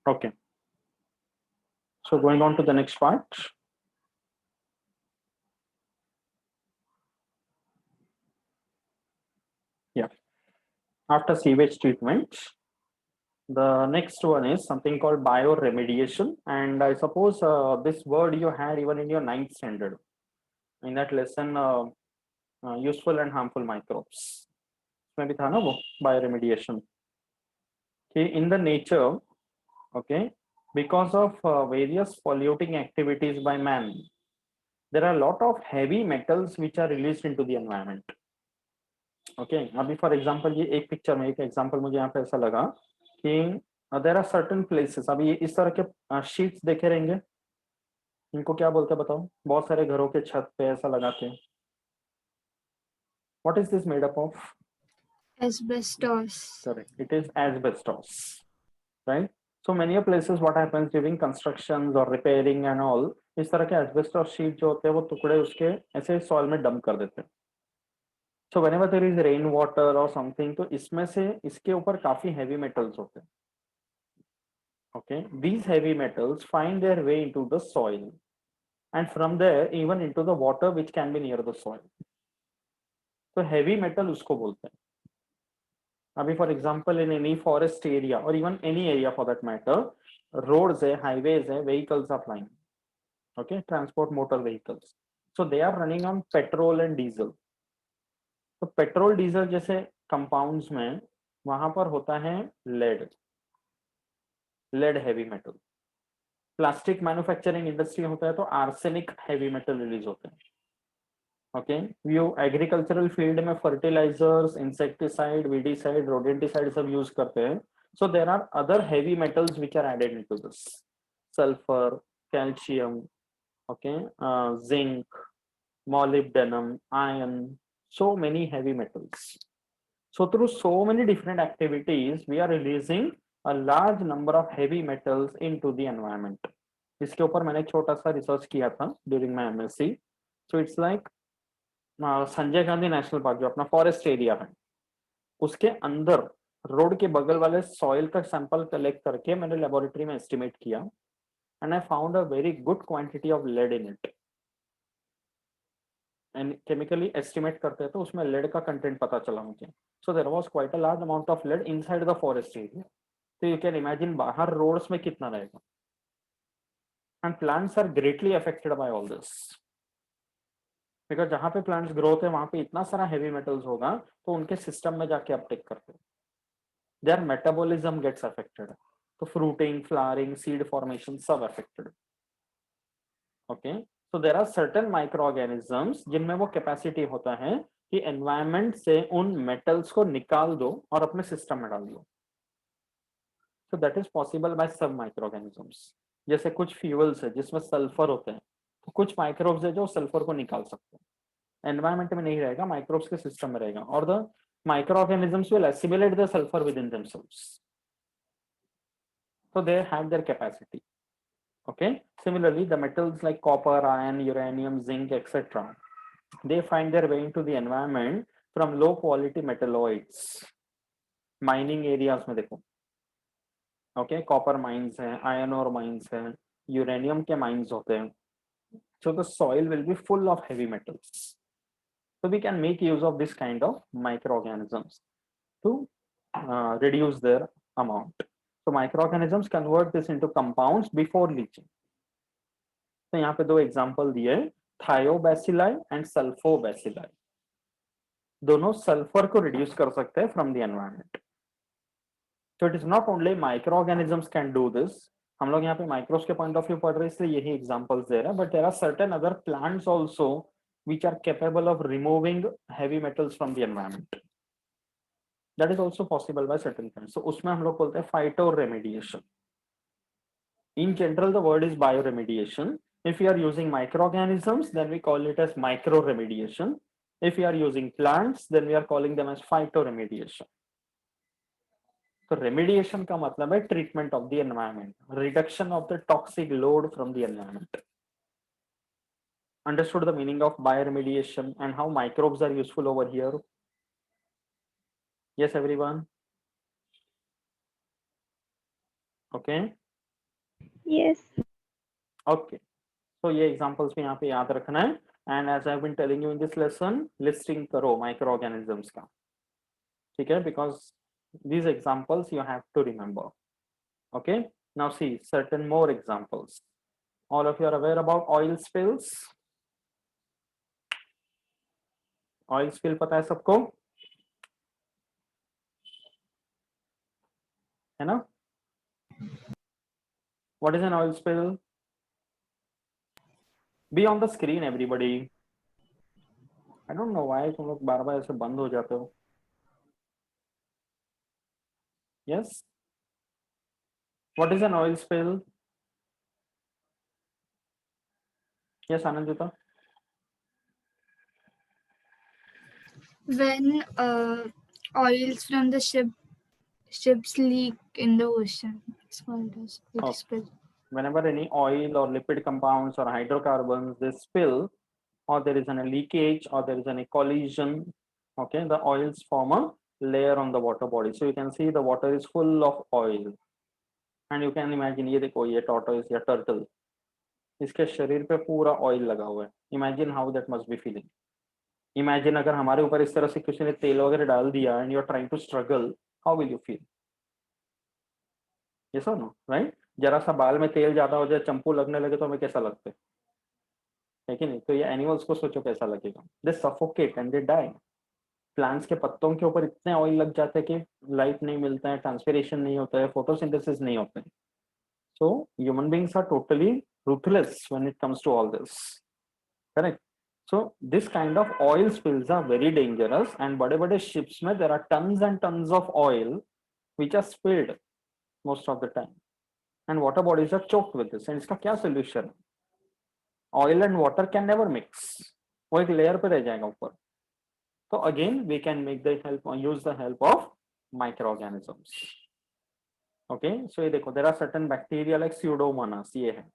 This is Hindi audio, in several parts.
Okay, so going on to the next part. Yeah, after sewage treatment, the next one is something called bioremediation. And I suppose this word you had even in your ninth standard. In that lesson, useful and harmful microbes. Maybe था ना वो bioremediation. Okay, in the nature, okay, because of various polluting activities by man, there are a lot of heavy metals which are released into the environment. Okay अभी फॉर एग्जांपल ये एक पिक्चर में एक एग्जांपल मुझे यहाँ पे ऐसा लगा कि देर आर सर्टन प्लेसेस अभी ये इस तरह के शीट्स देखे रहेंगे इनको क्या बोलते हैं बताओ बहुत सारे घरों के छत पे ऐसा लगा के what is this made up of Asbestos. Correct it is asbestos right so many places what happens during constructions और रिपेयरिंग एंड ऑल इस तरह के एस्बेस्टॉस शीट जो होते हैं वो टुकड़े उसके ऐसे सॉइल में डंप कर देते हैं so whenever there is rain water और समथिंग तो इसमें से इसके ऊपर काफी हैवी मेटल्स होते हैं okay these heavy metals find their way into the soil and from there even into the water which can be near the soil तो heavy metal उसको बोलते हैं अभी for example in any forest area और even any area for that matter roads है हाईवेज है vehicles are flying okay transport motor vehicles so they are running on petrol and diesel तो पेट्रोल डीजल जैसे कंपाउंड्स में वहां पर होता है lead lead heavy metal plastic manufacturing industry होता है तो आर्सेनिक हैवी मेटल रिलीज होते हैं ओके व्यू एग्रीकल्चरल फील्ड में फर्टिलाइजर्स इंसेक्टिसाइड वीडीसाइड रोडेंटिसाइड सब यूज करते हैं so there are other heavy metals which are added into this sulphur calcium okay zinc molybdenum iron so many heavy metals so through so many different activities we are releasing a large number of heavy metals into the environment इसके ऊपर मैंने एक छोटा सा रिसर्च किया था during my MSc so it's like Sanjay Gandhi national park जो अपना फॉरेस्ट एरिया है उसके अंदर रोड के बगल वाले सॉइल का सैंपल कलेक्ट करके मैंने लेबोरेटरी में एस्टिमेट किया and I found a very good quantity of lead in it and chemically estimate करते हैं तो उसमें लेड का कंटेंट पता चला मुझे so there was quite a large amount of lead inside the forest area तो यू कैन इमेजिन बाहर रोड्स में कितना रहेगा and plants are greatly affected by all this because जहां पे प्लांट्स ग्रो होते हैं वहां पे इतना सारा हेवी मेटल्स होगा तो उनके सिस्टम में जाके अपटेक करते हैं देयर मेटाबॉलिज्म गेट्स अफेक्टेड तो फ्रूटिंग फ्लावरिंग सीड फॉर्मेशन सब affected okay so there are certain microorganisms जिनमें वो कैपेसिटी होता है कि एनवायरमेंट से उन मेटल्स को निकाल दो और अपने सिस्टम में डाल दो so that is possible by सब माइक्रो ऑर्गेनिजम्स जैसे कुछ फ्यूल्स है जिसमें सल्फर होते हैं तो कुछ माइक्रोब्स है जो सल्फर को निकाल सकते हैं एनवायरमेंट में नहीं रहेगा माइक्रोब्स के सिस्टम में रहेगा और the microorganisms will assimilate the sulfur within themselves so they have their capacity okay similarly the metals like copper iron uranium zinc etc they find their way into the environment from low quality metalloids mining areas में देखो okay copper mines है iron ore mines है uranium के mines होते हैं so the soil will be full of heavy metals so we can make use of this kind of microorganisms to reduce their amount. So microorganisms convert this into compounds before leaching. तो यहाँ पे दो एग्जांपल दिए थायोबैसिलाई एंड सल्फोबैसिलाई दोनों सल्फर को रिड्यूस कर सकते हैं from the environment so it is not only microorganisms can do this हम लोग यहाँ पे माइक्रोस के पॉइंट ऑफ व्यू पढ़ रहे हैं इसलिए यही एग्जांपल्स दे रहे हैं but there are certain other plants also which are capable of removing heavy metals from the environment that is also possible by certain plants so उसमें हम लोग बोलते हैं phytoremediation in general the word is bioremediation if you are using microorganisms then we call it as microremediation if you are using plants then we are calling them as phytoremediation तो remediation का मतलब है treatment of the environment reduction of the toxic load from the environment understood the meaning of bioremediation and how microbes are useful over here yes everyone okay Yes. Okay, तो ये एग्जांपल्स भी यहाँ पे याद रखना है. And as I have been telling you in this lesson, listing करो माइक्रो ऑर्गेनिजम्स का. ठीक है, because these examples you have to remember. Okay, now see certain more examples. All of you are aware about oil spills. Oil spill पता है सबको, है ना? What is an oil spill? Be on the screen everybody. I don't know why तुम लोग बार बार ऐसे बंद हो जाते हो. Yes, what is an oil spill? Yes, Anandita. When oils from the ships leak in the ocean, it's called as oil Okay. spill. Whenever any oil or lipid compounds or hydrocarbons they spill, or there is a leakage, or there is a collision, okay, the oils form a layer on the water body. So you can see the water is full of oil, and you can imagine, ये देखो, ये tortoise या turtle, इसके शरीर पे पूरा ऑयल लगा हुआ है. Imagine how that must be feeling. Imagine अगर हमारे ऊपर इस तरह से किसी ने तेल वगैरह डाल दिया and you are trying to struggle, how will you feel? Yes और नो, राइट? जरा सा बाल में तेल ज्यादा हो जाए, चंपू लगने लगे तो हमें कैसा लगता है कि नहीं? तो ये एनिमल्स को सोचो कैसा लगेगा. They suffocate and they die. Plants के पत्तों के ऊपर इतने ऑयल लग जाते हैं कि लाइट नहीं मिलता है, ट्रांसपिरेशन नहीं होता है, फोटोसिंथेसिस नहीं होते हैं. So human beings are totally ruthless when it comes to all this. Correct. So this kind of oil spills are very dangerous, and बड़े-बड़े ships में there are tons and tons of oil which are spilled most of the time, and water bodies are choked with this. And इसका क्या solution? Oil and water can never mix. वो एक layer पे रह जाएगा ऊपर. So again we can make the help or use the help of microorganisms. Okay, so ये देखो, there are certain bacteria like pseudomonas. ये है.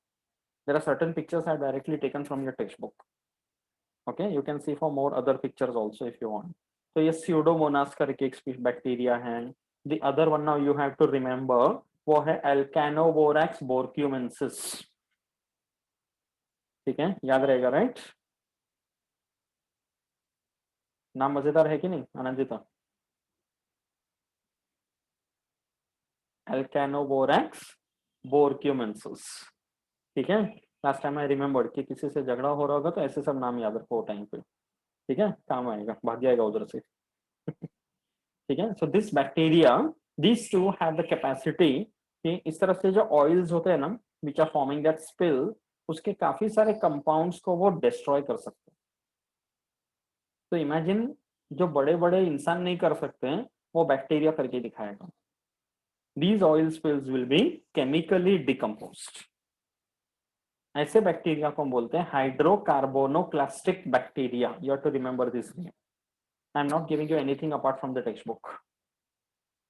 There are certain pictures are directly taken from your textbook. Okay, you can see for more other pictures also if you want. So ये pseudomonas करके एक बैक्टीरिया है. The other one now you have to remember, वो है Alcanoborax borcumensis. ठीक है, याद रहेगा, राइट? नाम मजेदार है कि नहीं आनंदिता? Alcanoborax borcumensis. ठीक है, लास्ट टाइम आई रिमेम्बर्ड कि किसी से झगड़ा हो रहा होगा तो ऐसे सब नाम याद रखो टाइम पे. ठीक है, काम आएगा, भाग जाएगा उधर से. ठीक है, सो this bacteria, these two have the capacity कि इस तरह से जो ऑयल्स होते हैं ना, which are forming that spill, उसके काफी सारे कंपाउंड्स को वो डिस्ट्रॉय कर सकते हैं. तो इमेजिन, जो बड़े बड़े इंसान नहीं कर सकते हैं वो बैक्टीरिया करके दिखाएगा. These oil spills will be chemically decomposed. ऐसे बैक्टीरिया को हम बोलते हैं hydrocarbonoclastic bacteria. You have to remember this name. I am not giving you anything apart from the textbook.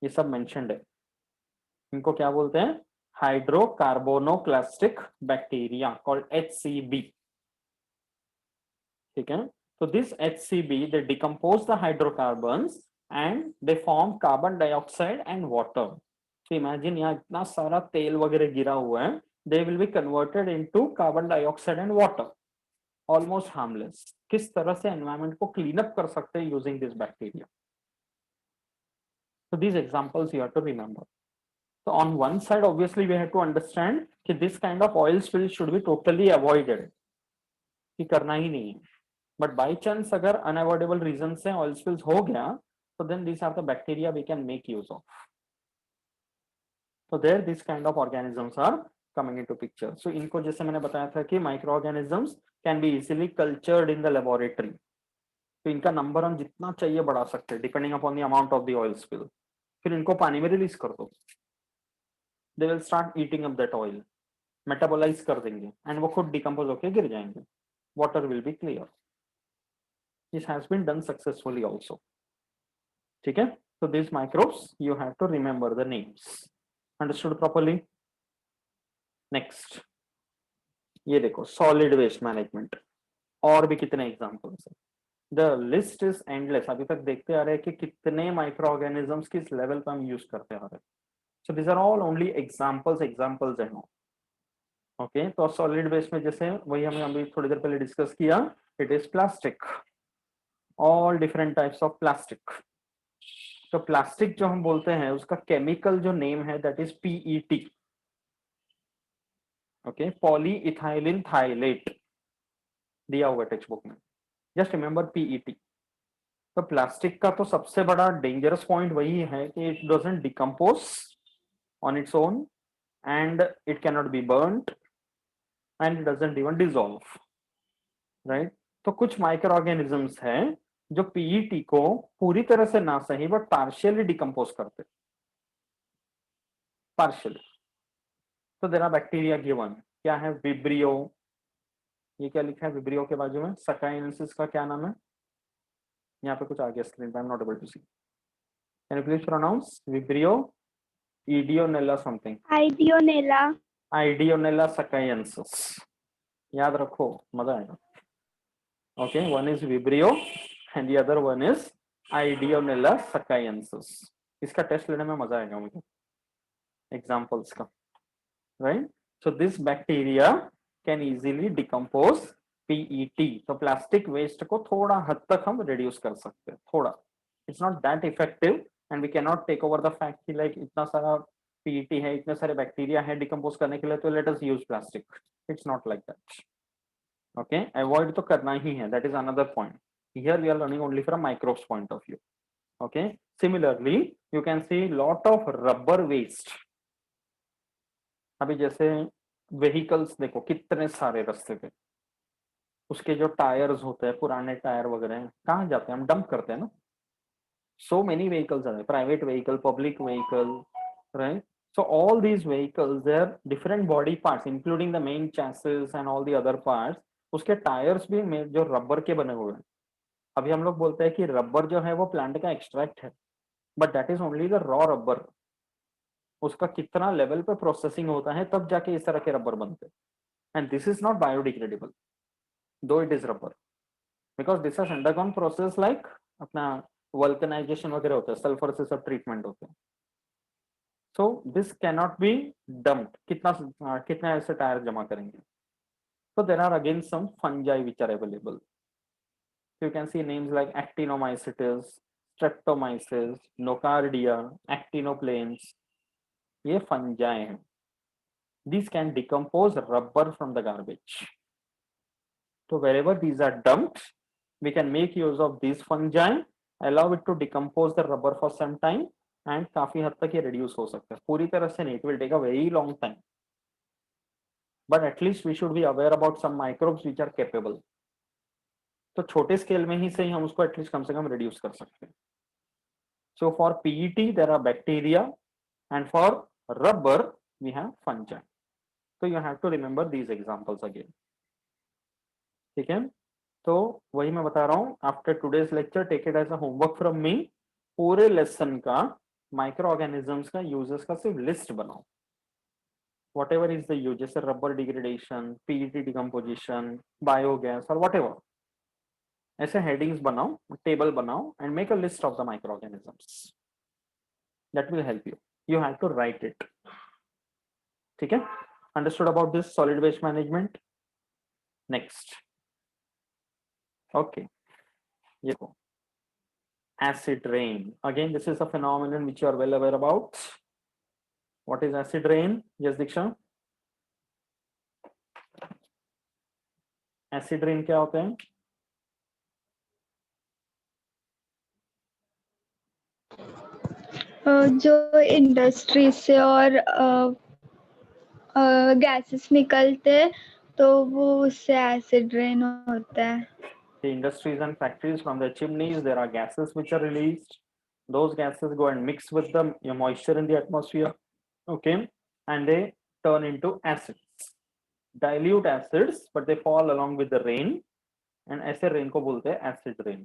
ये सब मेंशन्ड है. इनको क्या बोलते हैं? Hydrocarbonoclastic bacteria called HCB. ठीक है, तो this HCB they decompose the hydrocarbons and they form carbon dioxide and water. तो इमेजिन, यहाँ इतना सारा तेल वगैरह गिरा हुआ है, they will be converted into carbon dioxide and water, almost harmless. किस तरह से एनवायरमेंट को क्लीन अप कर सकते हैं using this bacteria. So these examples you have to remember. So on one side, obviously we have to understand that this kind of oil spill should be totally avoided, कि करना ही नहीं है. But by chance अगर unavoidable reasons से oil spills हो गया, so then these are the bacteria we can make use of. So there these kind of organisms are coming into picture. So इनको जैसे मैंने बताया था कि microorganisms can be easily cultured in the laboratory. तो इनका नंबर हम जितना चाहिए बढ़ा सकते हैं depending upon the amount of the oil spill. फिर इनको पानी में रिलीज कर दो, they will start eating up that oil, metabolize कर देंगे एंड वो खुद डिकम्पोज होकर गिर जाएंगे. Water will be clear. This has been done successfully also. ठीक है, so these microbes you have to remember the names. Understood properly? Next, ये देखो सॉलिड वेस्ट मैनेजमेंट. और भी कितने एग्जांपल्स हैं. The list is endless. अभी तक देखते आ रहे हैं कि कितने माइक्रो ऑर्गेनिजम्स किस लेवल पर हम यूज करते आ रहे हैं. So these are all only examples and all. Okay तो सॉलिड बेस में जैसे वही हमें अभी थोड़ी देर पहले डिस्कस किया, it is plastic, all different types of plastic. तो प्लास्टिक जो हम बोलते हैं उसका केमिकल जो नेम है that is PET, okay, polyethylene phthalate दिया हुआ टेक्स्ट बुक में, जस्ट रिमेंबर पीईटी। तो प्लास्टिक का तो सबसे बड़ा डेंजरस पॉइंट वही है कि it doesn't decompose on its own and it can not be burned and it doesn't even dissolve, right. तो कुछ माइक्रो ऑर्गेनिजम्स हैं जो पीईटी को पूरी तरह से ना सही बट पार्शियली डिकम्पोज करते, पार्शियली। तो देयर आर बैक्टीरिया गिवन, क्या है, विब्रियो, ये क्या लिखा है विब्रियो के बाजू में, सकाइनेंसिस का क्या नाम है, यहाँ पे कुछ आ गया स्क्रीन पे, I am not able to see, can you please pronounce Vibrio, Ideonella something, Ideonella. Ideonella sakaiensis, याद रखो, मजा आएगा। Okay, one is Vibrio and the other one is Ideonella sakaiensis. इसका टेस्ट लेने में मजा आएगा मुझे, एग्जांपल्स का, right. So this bacteria can easily decompose PET. तो प्लास्टिक वेस्ट को थोड़ा हद तक हम रिड्यूस कर सकते हैं, थोड़ा, it's not that effective and we can not take over the fact कि लाइक इतना सारा पीईटी है, इतने सारे बैक्टीरिया है डिकम्पोज करने के लिए, तो let us use plastic, it's not like that. Okay, avoid तो करना ही है, that is another point, here we are learning only from microbes point of view. Okay, similarly you can see lot of rubber waste. अभी जैसे व्हीकल्स देखो कितने सारे रास्ते पे, उसके जो टायर्स होते हैं, पुराने टायर वगैरह कहाँ जाते हैं, हम डंप करते हैं ना। So many vehicles are, private vehicle, public vehicle, right. So all these vehicles, their different body parts, including the main chassis and all the other parts, उसके टायर्स भी जो रबर के बने हुए हैं। अभी हम लोग बोलते हैं कि रबर जो है वो प्लांट का एक्सट्रैक्ट है, but that is only the raw rubber. उसका कितना लेवल पे प्रोसेसिंग होता है तब जाके इस तरह के रबर बनते हैं, and this is not biodegradable though it is rubber, because this has undergone process like अपना वल्कनाइजेशन वगैरह होता है, सल्फर से सब ट्रीटमेंट होते हैं। So this can not be dumped, कितना ऐसे टायर जमा करेंगे। So there are again some fungi which are available. So you can see names like Actinomycetes, Streptomyces, Nocardia, Actinoplanes. ये fungi हैं. These can decompose rubber from the garbage. So wherever these are dumped, we can make use of these fungi, allow it to decompose the rubber for some time, and काफी हद तक ये reduce हो सकता है. पूरी तरह से नहीं, it will take a very long time. But at least we should be aware about some microbes which are capable. तो छोटे स्केल में ही सही हम उसको एटलीस्ट कम से कम रिड्यूस कर सकते हैं। So for PET there are bacteria and for rubber we have fungi. तो you have to remember these examples again, ठीक है। तो वही मैं बता रहा हूँ, after today's lecture take it as a homework from me, पूरे लेसन का माइक्रो ऑर्गेनिजम्स का यूजेस का सिर्फ लिस्ट बनाओ, whatever is the use, जैसे rubber degradation, PET decomposition, biogas और वट एवर, ऐसे हेडिंग्स बनाओ, टेबल बनाओ and make a list of the micro organisms, that will help you, you have to write it, ठीक है। Understood about this solid waste management. Next, okay, ये acid rain, again this is a phenomenon which you are well aware about. What is acid rain? Yes Diksha, acid rain क्या होते हैं? जो इंडस्ट्री से और गैसेस निकलते हैं तो वो उससे एसिड रेन होता है। The industries and factories, from the chimneys there are gases which are released, those gases go and mix with the moisture in the atmosphere, okay, and they turn into acids, dilute acids, but they fall along with the rain, and ऐसे rain को बोलते हैं acid rain.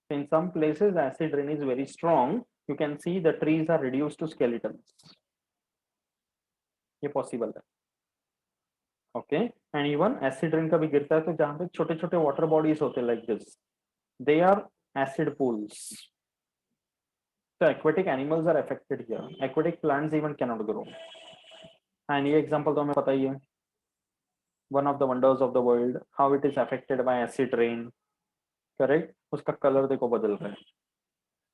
In some places acid rain is very strong, you can see the trees are reduced to skeletons, ये possible है, okay, and even acid rain कभी गिरता है तो जहाँ पे छोटे छोटे water bodies होते हैं like this, they are acid pools. So aquatic animals are affected here, aquatic plants even cannot grow, and ये example तो हमें पता ही है, one of the wonders of the world, how it is affected by acid rain, correct. उसका कलर देखो बदल रहा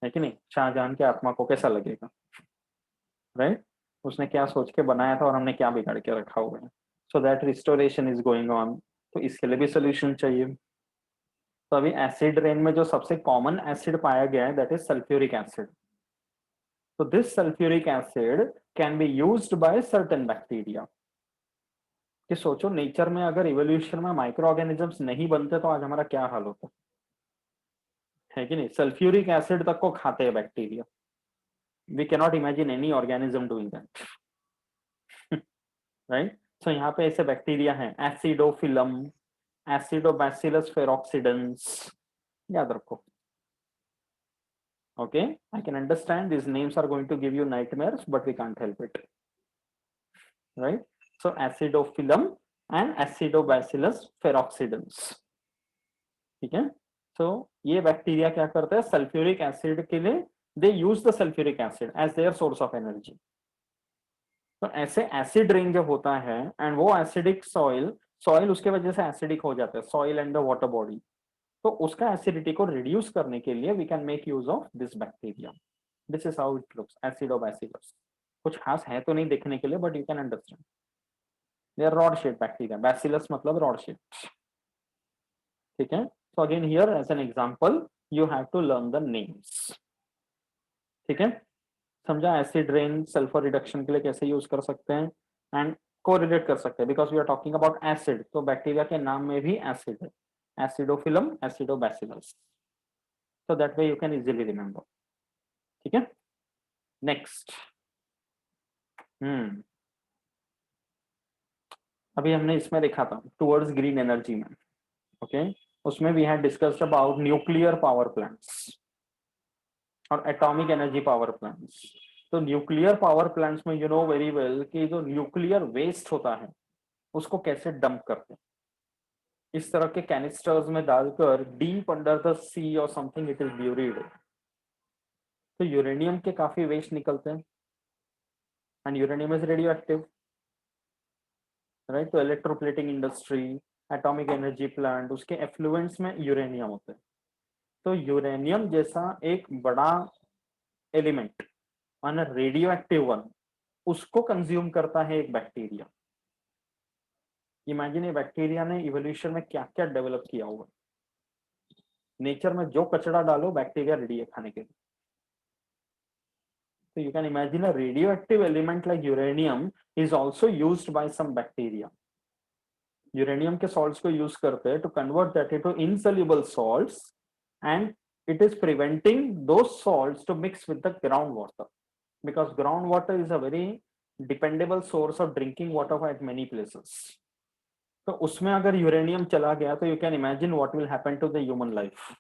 है कि नहीं। शाहजहां की आत्मा को कैसा लगेगा, राइट। उसने क्या सोच के बनाया था और हमने क्या बिगाड़ के रखा हुआ है। So that restoration is going on. तो इसके लिए भी सोल्यूशन चाहिए। तो अभी एसिड रेन में जो सबसे कॉमन एसिड पाया गया है दैट इज सल्फ्यूरिक एसिड। तो this sulphuric acid can be used by certain bacteria. कि सोचो नेचर में अगर इवोल्यूशन में माइक्रो ऑर्गेनिजम्स नहीं बनते तो आज हमारा क्या हाल होता है कि नहीं। सल्फ्यूरिक एसिड तक को खाते हैं bacteria. We cannot imagine any organism doing that, right. सो यहाँ पे ऐसे बैक्टीरिया हैं एसिडोफिलम, एसिडोबैसिलस फेरोक्सिडेंस, याद रखो। Okay, I can understand these names are going to give you nightmares, but we can't help it, right? So acidophyllum and acidobacillus feroxidans, ठीक है। so ये बैक्टीरिया क्या करते हैं सल्फ्यूरिक एसिड के लिए, they use the sulphuric acid as their source of energy. तो ऐसे एसिड रेन जब होता है एंड वो एसिडिक सॉइल, सॉइल उसके वजह से एसिडिक हो जाता है, soil and the water body. तो उसका एसिडिटी को रिड्यूस करने के लिए we can make use of this bacteria. This is how it looks, acidobacillus. कुछ खास है तो नहीं देखने के लिए, but you can understand they are rod shape bacteria. Bacillus मतलब रॉड शेप, ठीक है। So again here as an example you have to learn the names, ठीक है। समझा एसिड रेन सल्फर रिडक्शन के लिए कैसे यूज कर सकते हैं एंड कोरिलेट कर सकते हैं, because we are talking about acid. तो बैक्टीरिया के नाम में भी एसिड है, एसिडोफिलम, एसिडोबैसिलस। so that way you can easily remember, ठीक है। नेक्स्ट, अभी हमने इसमें देखा था टुवर्ड्स ग्रीन एनर्जी में, ओके। उसमें we had discussed about nuclear power plants और एटॉमिक एनर्जी पावर प्लांट्स। तो न्यूक्लियर पावर प्लांट्स में यू नो वेरी वेल कि जो न्यूक्लियर वेस्ट होता है उसको कैसे डंप करते हैं। इस तरह के कैनिस्टर्स में डालकर डीप अंडर द सी और समथिंग इट इज ब्यूरिड। तो यूरेनियम के काफी वेस्ट निकलते हैं and uranium is radioactive, right. तो electroplating industry, atomic energy plant, उसके एफ्लुएंट्स में यूरेनियम होते हैं। तो यूरेनियम जैसा एक बड़ा एलिमेंट और रेडियो एक्टिव वन, उसको कंज्यूम करता है एक बैक्टीरिया। इमेजिन ये बैक्टीरिया ने इवोल्यूशन में क्या क्या डेवलप किया हुआ। नेचर में जो कचरा डालो बैक्टीरिया रेडी है खाने के लिए। So you can imagine a radioactive element like uranium is also used by some bacteria. Uranium के सॉल्ट्स को यूज करते हैं to convert that into insoluble salts and it is preventing those salts to mix with the groundwater, because groundwater is a very dependable source of drinking water at many places. तो उसमें अगर यूरेनियम चला गया तो you can imagine what will happen to the human life.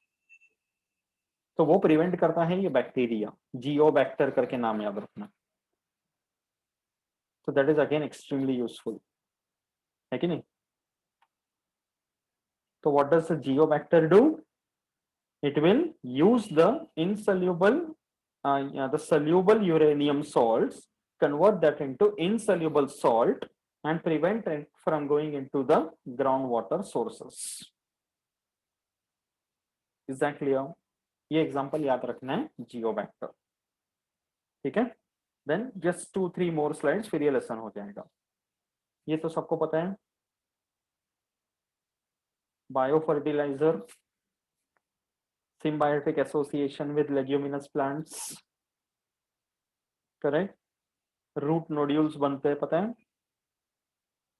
तो वो प्रिवेंट करता है ये बैक्टीरिया, जियोबैक्टर करके नाम याद रखना। तो that is again extremely useful, है कि नहीं। तो what does the Geobacter do, it will use the insoluble the soluble uranium salts, convert that into insoluble salt and prevent it from going into the groundwater sources. Is that clear? ये एग्जांपल याद रखना है जियोबैक्टर, ठीक है। देन जस्ट 2-3 मोर स्लाइड्स फिर ये लेसन हो जाएगा। ये तो सबको पता है, bio fertilizer, symbiotic association with leguminous plants, correct। Root nodules बनते हैं, पता है।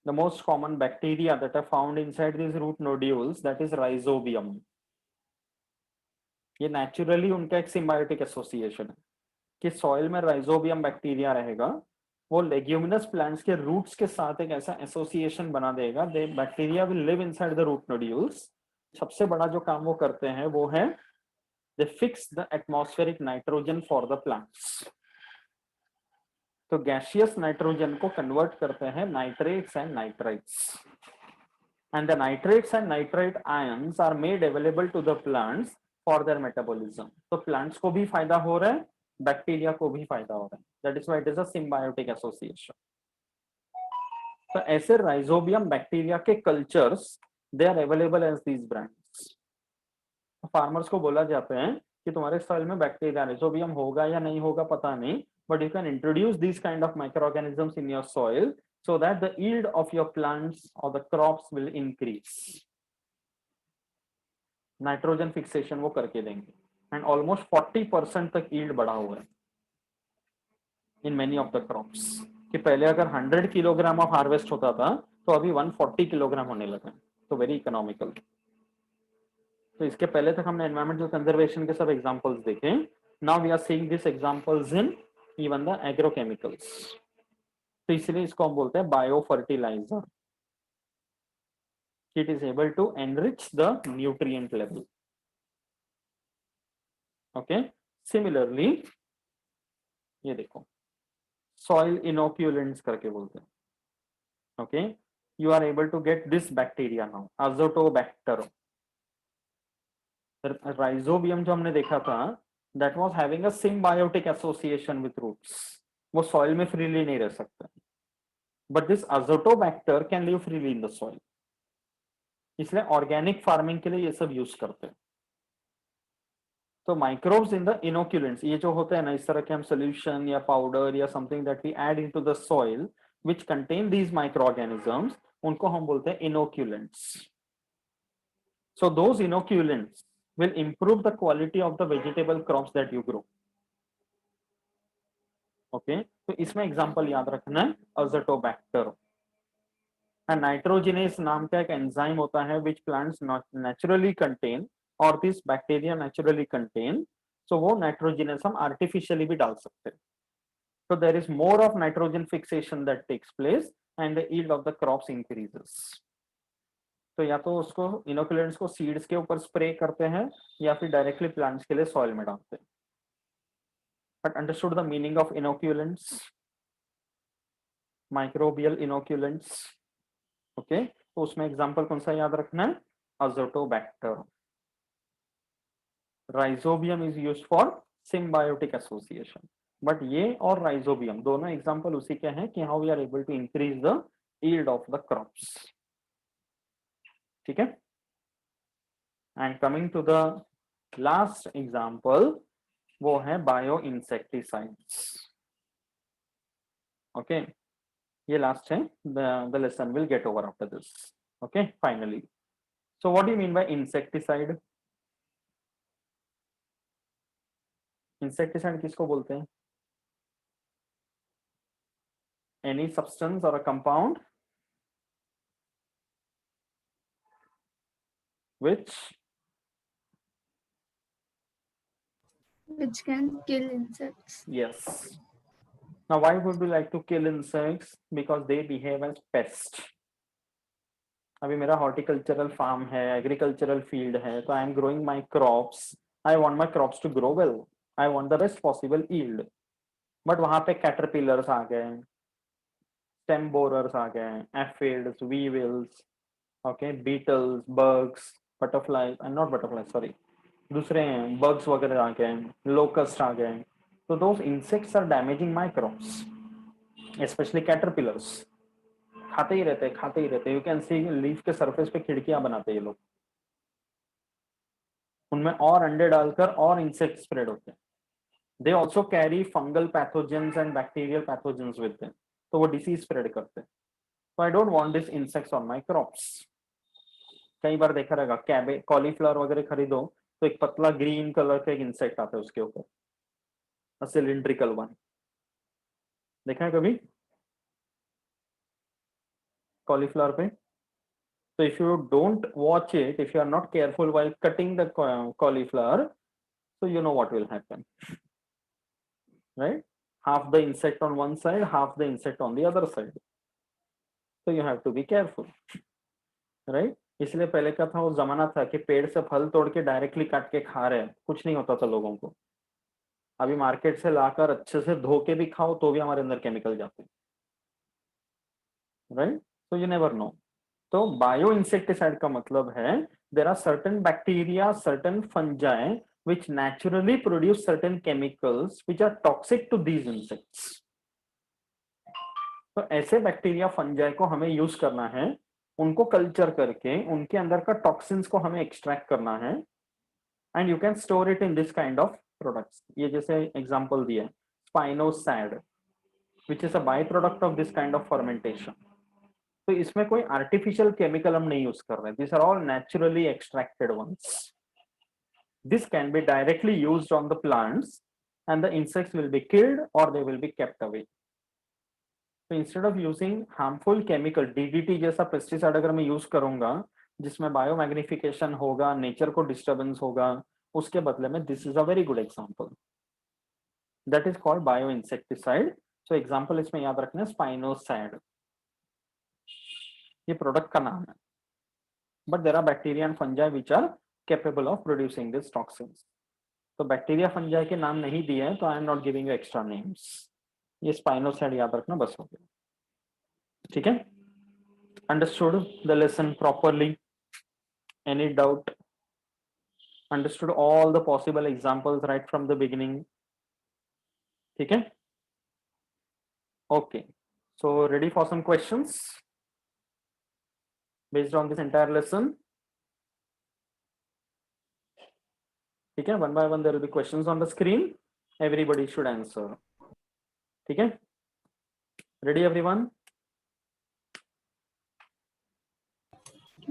The most common bacteria that are found inside these root nodules, that is rhizobium. ये नेचुरली उनका एक सिम्बायोटिक एसोसिएशन है कि सॉइल में राइजोबियम बैक्टीरिया रहेगा, वो लेग्यूमिनस प्लांट्स के रूट्स के साथ एक ऐसा एसोसिएशन बना देगा, they bacteria will live inside the root nodules. सबसे बड़ा जो काम वो करते हैं वो है they fix the atmospheric nitrogen for the plants. तो गैसियस नाइट्रोजन को कन्वर्ट करते हैं nitrates and nitrites, and the nitrates and nitrite ions are made available to the plants for their metabolism. तो plants को भी फायदा हो रहा है, बैक्टीरिया को भी फायदा हो रहा है। That is why it is a symbiotic association. तो ऐसे राइजोबियम बैक्टीरिया के cultures they are available as these brands. Farmers को बोला जाता है कि तुम्हारे सॉइल में बैक्टीरिया राइजोबियम होगा या नहीं होगा पता नहीं, but you can introduce these kind of microorganisms in your soil so that the yield of your plants or the crops will increase. Nitrogen fixation वो करके देंगे एंड ऑलमोस्ट 40% तक यील्ड बढ़ा हुआ है in many of the crops, कि पहले अगर 100 किलोग्राम ऑफ हार्वेस्ट होता था तो अभी 140 किलोग्राम होने लगा, तो वेरी इकोनॉमिकल। तो इसके पहले तक हमने एनवायरमेंटल कंजर्वेशन के सब एग्जांपल्स देखे, now we are seeing this examples in even the agrochemicals. तो इसलिए इसको हम बोलते हैं bio fertiliser. It is able to enrich the nutrient level. Okay, similarly ये देखो सॉइल इनोक्यूलेंट्स करके बोलते हैं। Okay, you are able to get this bacteria now, azotobacter. Rhizobium जो हमने देखा था that was having a symbiotic association with roots, वो सॉइल में फ्रीली नहीं रह सकता, but this Azotobacter can live freely in the soil. इसलिए ऑर्गेनिक फार्मिंग के लिए ये सब यूज करते हैं। तो माइक्रोब्स इन द इनोक्यूलेंट्स, ये जो होते हैं ना इस तरह के हम सोल्यूशन या पाउडर या something that we add into the soil which contain these micro organisms, उनको हम बोलते हैं inoculants. So those inoculants will improve the quality of the vegetable crops that you grow. Okay, तो इसमें एग्जांपल याद रखना है अजोटोबैक्टर। नाइट्रोजिनेस नाम का एक एंजाइम होता है which plants naturally contain और this bacteria naturally contain, so वो नाइट्रोजिनेस हम आर्टिफिशियली भी डाल सकते हैं। So there is more of nitrogen fixation that takes place and the yield of the crops increases. तो या तो उसको इनोकुलेंट्स को सीड्स के ऊपर स्प्रे करते हैं या फिर डायरेक्टली प्लांट्स के लिए सॉइल में डालते हैं। But understood the meaning of inoculants, microbial inoculants. Okay, तो उसमें एग्जांपल कौन सा याद रखना है, azotobacter. Rhizobium is used for symbiotic association, but ये और राइजोबियम दोनों एग्जांपल उसी के हैं कि how we are able to increase the yield of the crops. ठीक है, and coming to the last example, वो है बायो इंसेक्टिसाइड्स। ओके, ये लास्ट है, the lesson will get over after this. Okay, finally, so what do you mean by insecticide? Insecticide किसको बोलते हैं? एनी सब्सटेंस और a compound which can kill insects. yes, now why would we like to kill insects? Because they behave as pest. अभी मेरा हॉर्टिकल्चरल फार्म है, एग्रीकल्चरल फील्ड है, तो I am growing my crops, I want my crops to grow well, I want the best possible yield, but वहां पे कैटरपिलर्स आ गए, स्टेम बोरर्स आ गए, aphids, weevils, okay, beetles, bugs, butterfly, not butterfly sorry, दूसरे बग्स वगैरह आ गए, लोकस्ट आ गए, तो those insects are damaging my crops, specially caterpillars. खाते ही रहते, यू कैन सी लीफ के सरफेस पे खिड़कियां बनाते हैं ये लोग, उनमें और अंडे डालकर और इंसेक्ट स्प्रेड होते हैं। They also carry fungal pathogens and bacterial pathogens with them, तो वो डिसीज स्प्रेड करते हैं। तो I don't want this insects on my crops. कई बार देखा रहेगा कैबेज, कॉलीफ्लावर वगैरह खरीदो तो एक पतला ग्रीन कलर का एक इंसेक्ट आता है उसके ऊपर, सिलिंड्रिकल वन, देखा है कभी कॉलीफ्लावर पे? So if you don't watch it, if you are not careful while cutting the cauliflower, so you know what will happen, right? Half the insect on one side, half the insect on the other side. So you have to be careful, right? इसलिए पहले का था वो जमाना था कि पेड़ से फल तोड़ के डायरेक्टली काट के खा रहे हैं, कुछ नहीं होता था लोगों को। अभी मार्केट से लाकर अच्छे से धो के भी खाओ तो भी हमारे अंदर केमिकल जाते हैं, right? So you never know. तो बायो इंसेक्टिसाइड का मतलब है there are certain bacteria, certain fungi which naturally produce certain chemicals which are toxic to these insects. तो ऐसे बैक्टीरिया फंजाई को हमें यूज करना है, उनको कल्चर करके उनके अंदर का टॉक्सिन्स को हमें एक्सट्रैक्ट करना है, and you can store it in this kind of products. ये जैसे एग्जांपल दिया spinosad which is a by product of this kind of fermentation. तो इसमें कोई आर्टिफिशियल केमिकल हम नहीं यूज कर रहे, this are all naturally extracted ones. This can be directly used on the plants and the insects will be killed और they will be kept away. तो instead of using harmful chemical, DDT जैसा पेस्टिसाइड अगर मैं यूज करूंगा जिसमें बायोमैग्निफिकेशन होगा, नेचर को डिस्टर्बेंस होगा, उसके बदले में this is a very good example, that is called bio insecticide. So example इसमें याद रखना स्पाइनोसैड, ये प्रोडक्ट का नाम है, but there are bacteria and fungi which are capable of producing this toxins. तो बैक्टीरिया फंजाई के नाम नहीं दिए हैं, तो I am not giving you extra names. ये स्पाइनोसैड याद रखना बस हो गया, ठीक है। Understood the lesson properly? Any doubt? Understood all the possible examples right from the beginning? ठीक है? Okay. So ready for some questions based on this entire lesson? ठीक है? One by one there will be questions on the screen. Everybody should answer. ठीक है? Ready everyone?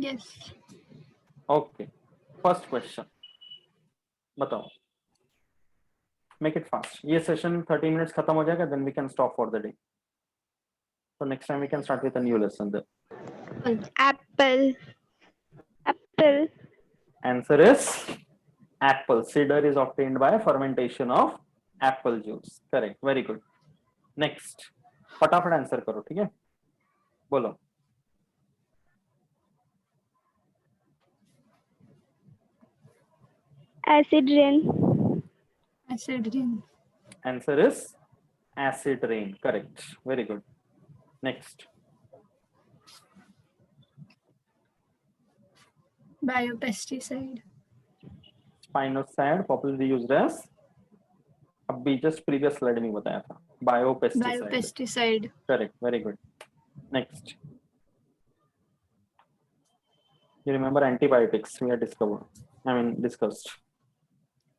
Yes. Okay. First question. बताओ. Make it fast. ये session 30 minutes खत्म हो जाएगा, then we can stop for the day. So next time we can start with a new lesson then. Apple. Apple. Answer is apple. Cider is obtained by fermentation of apple juice. Correct. Very good. Next. फटाफट आंसर करो, ठीक है? बोलो. Acid rain. Acid rain. Answer is acid rain. Correct. Very good. Next. Biopesticide. Spinosad popularly used as, अभी just previous slide में बताया था, biopesticide. Biopesticide. Correct. Very good. Next. You remember antibiotics we had discussed.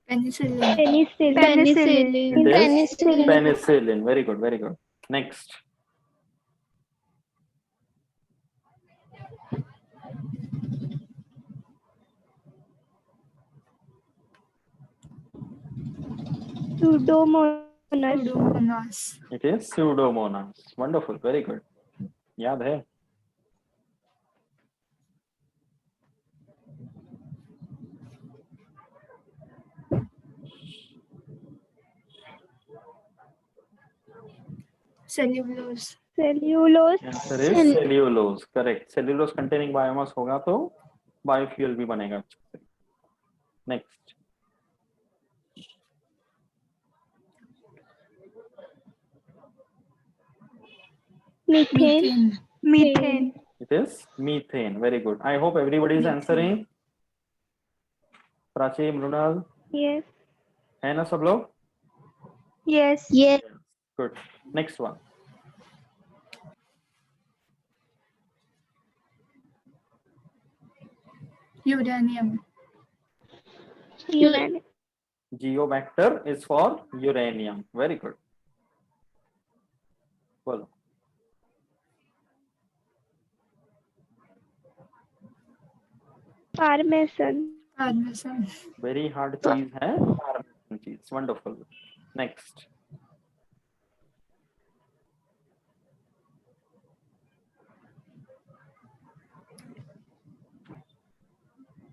Penicillin. Penicillin. It is Penicillin. penicillin. Very good. Very good. Next. Pseudomonas. Pseudomonas. It is Pseudomonas. Wonderful. Very good. याद है? Cellulose. Cellulose. Answer is cellulose. Correct. Cellulose containing biomass होगा तो बायोफ्यूल भी बनेगा. Next. Methane. Methane. It is methane. Very good. I hope everybody is answering. Prachi, Mrinal, Yes. है ना सब लोग? Yes. Yes. Good. Next one. Uranium. Uranium. Geobacter is for uranium. Very good. बोलो. Parmesan. Parmesan. Very hard cheese है. Parmesan cheese. Wonderful. Next.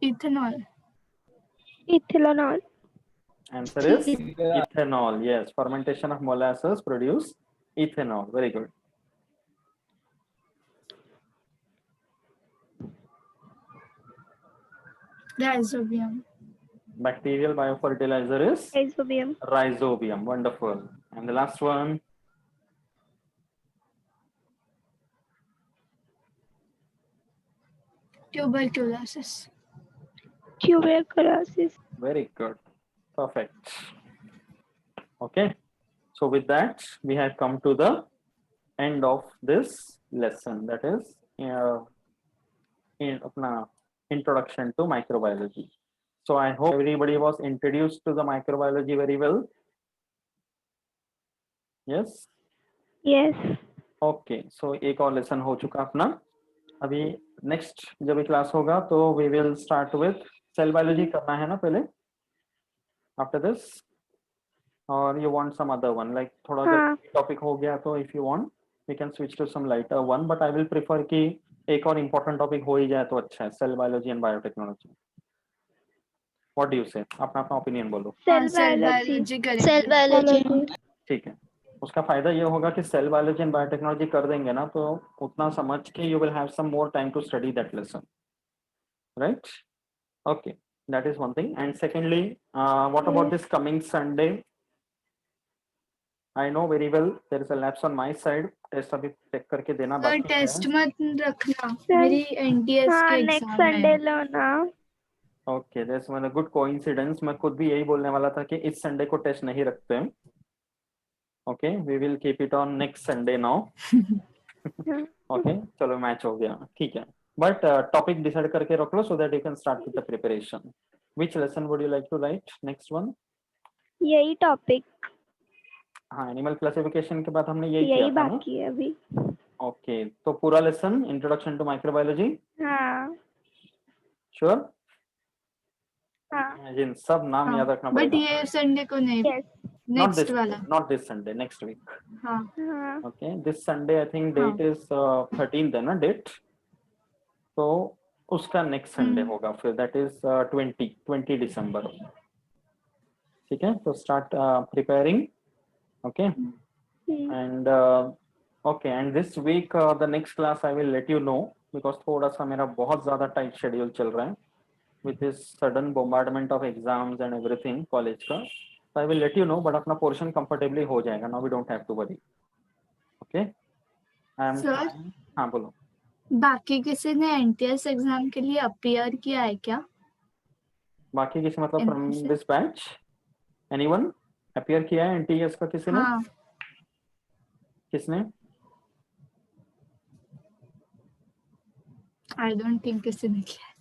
Ethanol. Ethanol. Answer is ethanol. Yes. Fermentation of molasses produce ethanol. Very good. Rhizobium. Bacterial biofertilizer is Rhizobium. rhizobium. Wonderful. And the last one. Tuberculosis. Tuberculosis. Very good. Perfect. Okay. So with that, we have come to the end of this lesson, that is in apna introduction to microbiology. So I hope everybody was introduced to the microbiology very well. Yes. Yes. Okay so एक और लेसन हो चुका अपना. अभी नेक्स्ट जब भी क्लास होगा तो we will start with cell biology करना है ना पहले आफ्टर दिस, और you want some other one like थोड़ा हाँ. टॉपिक हो गया तो if you want we can switch to some lighter one, but I will prefer कि एक और इम्पोर्टेंट टॉपिक हो ही जाए तो अच्छा है, cell biology and biotechnology. What do you say, अपना अपना ओपिनियन बोलो. हाँ, Cell सेल biology. बायोलॉजी करेंगे. Cell biology. Biology. ठीक है. उसका फायदा ये होगा कि सेल बायोलॉजी एंड बायोटेक्नोलॉजी कर देंगे ना तो उतना समझ के you will have some more time to study that lesson, right? Okay, that is one thing. And secondly what about this coming Sunday? I know very well there is a lapse on my side. Test अभी चेक करके देना सर बाकी है. टेस्ट मत रखना, Sir, मेरी एनटीएस हाँ, के next एग्जाम Sunday है. लो ना. Okay, that's one good coincidence. मैं खुद भी यही बोलने वाला था कि इस संडे को टेस्ट नहीं रखते हैं. Okay, we will keep it on next Sunday now. Okay, चलो मैच हो गया, ठीक है. बट टॉपिक डिसाइड करके रख लो so that you can start with the preparation. Which lesson would you like to write next one? यही टॉपिक. हाँ, एनिमल क्लासिफिकेशन के बाद हमने यही किया यही था ना. बाकी है अभी. ओके, तो पूरा लेसन इंट्रोडक्शन टू माइक्रोबायोलॉजी. हाँ. श्योर? हाँ. जिन सब नाम याद रखना बट पड़ेगा. ये संडे को नहीं, Yes. नेक्स्ट वाला. not this Sunday, next week. हाँ. हाँ. Okay, this Sunday I think हाँ. date is 13th है ना डेट, तो उसका नेक्स्ट संडे होगा फिर, दैट इज 20 दिसंबर. ठीक है, तो start preparing. Okay, and okay, and this week the next class I will let you know because थोड़ा सा मेरा बहुत ज्यादा टाइट शेड्यूल चल रहा है with this sudden bombardment of exams and everything college का. So I will let you know, but अपना पोर्शन कंफर्टेबली हो जाएगा. Now we don't have to worry. Okay? I am. Sir? हाँ बोलो. बाकी किसी ने एनटीएस एग्जाम के लिए अपीयर किया है क्या? बाकी किसी मतलब from NTS? This batch anyone appear किया है एनटीएस का किसी ने? हाँ. किसने? आई डोंट थिंक किसी ने किया है.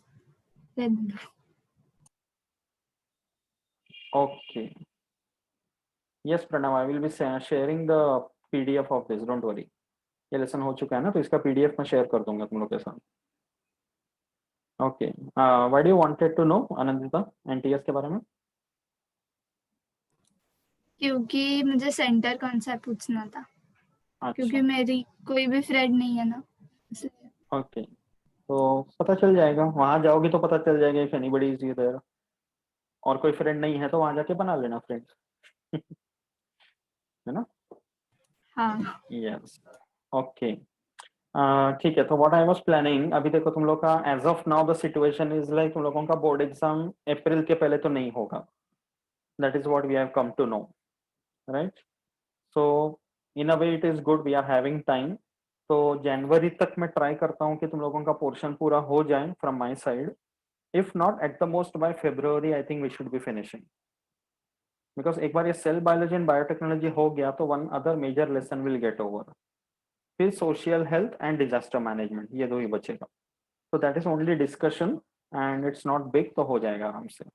Let me know. Okay. Yes Pranav, I will be sharing the PDF of this. Don't worry. ये लेसन हो चुका है ना तो इसका PDF मैं शेयर कर दूंगा तुम लोग के साथ. Okay, why do you wanted to know Anandita NTS के बारे में? क्योंकि मुझे सेंटर कौन सा पूछना था. क्योंकि अच्छा, मेरी कोई भी फ्रेंड नहीं है ना, इसलिए. ओके, तो पता चल जाएगा, वहां जाओगी तो पता चल जाएगा इफ एनीबडी इज देयर. और कोई फ्रेंड नहीं है तो वहां जाके बना लेना फ्रेंड. है ना? हाँ. यस. ओके, ठीक है. तो व्हाट आई वाज प्लानिंग, अभी देखो तुम लोग का as of now the situation is like तुम लोगों का बोर्ड एग्जाम अप्रैल के पहले तो नहीं होगा. That is what we have come to know, right? So in a way it is good, we are having time. तो जनवरी तक मैं ट्राई करता हूँ कि तुम लोगों का पोर्शन पूरा हो जाए from my side. If not at the most by February I think we should be finishing. Because एक बार ये सेल बायोलॉजी एंड बायोटेक्नोलॉजी हो गया तो one other major lesson will get over. फिर social health and disaster management, ये दो ही बचेगा. तो that is only discussion and it's not big, तो हो जाएगा आराम से.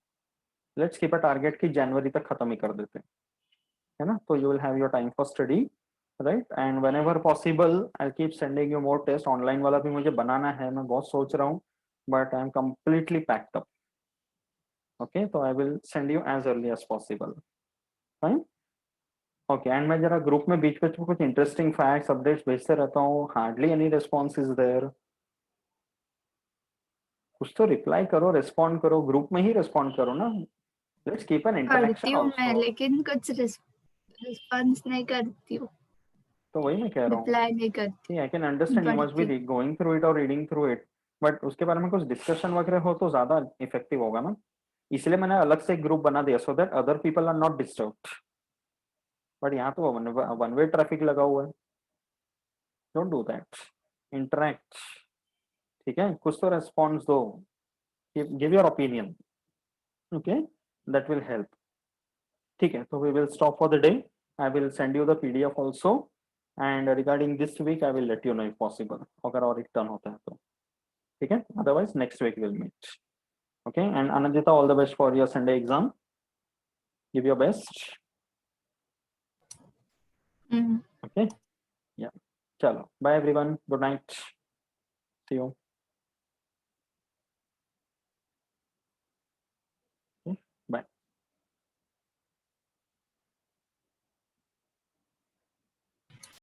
लेट्स कीप अ टारगेट कि जनवरी तक खत्म ही कर देते हैं, है ना? तो you will have your time for study, right? And whenever possible I keep sending you more test. Online वाला भी मुझे बनाना है, मैं बहुत सोच रहा हूँ, but I am completely packed up. Okay, तो I will send you as early as possible. Fine. Okay, and मैं जरा ग्रुप में बीच बीच में कुछ इंटरेस्टिंग फैक्ट्स अपडेट्स भेजते रहता हूँ. Hardly any response is there. कुछ तो रिप्लाई करो, रिस्पॉन्ड करो, ग्रुप में ही रिस्पॉन्ड करो ना. लेट्स कीप एन करती इंटरेक्शन हूँ मैं, आल्सो. लेकिन कुछ रिस्पॉन्स नहीं करती हूँ, तो वही मैं कह रहा हूँ. रिप्लाई नहीं करती. I can understand you must be going through it और रीडिंग थ्रू इट, बट उसके बारे में कुछ डिस्कशन वगैरह हो तो ज्यादा इफेक्टिव होगा ना. इसलिए मैंने अलग से एक ग्रुप बना दिया so that other people are not disturbed. But यहाँ तो वन वे ट्रैफिक लगा हुआ है. Don't do that. इंटरेक्ट. ठीक है, कुछ तो रेस्पॉन्स दो. Give your opinion. Okay, that will help. ठीक है, तो we will stop for the day. I will send you the PDF also and regarding this week I will let you know if possible, अगर और एक टर्न होता है तो, ठीक है, otherwise next week will meet. Okay, and Anandita, all the best for your Sunday exam. Give your best. Okay, yeah, chalo, bye everyone, good night, see you.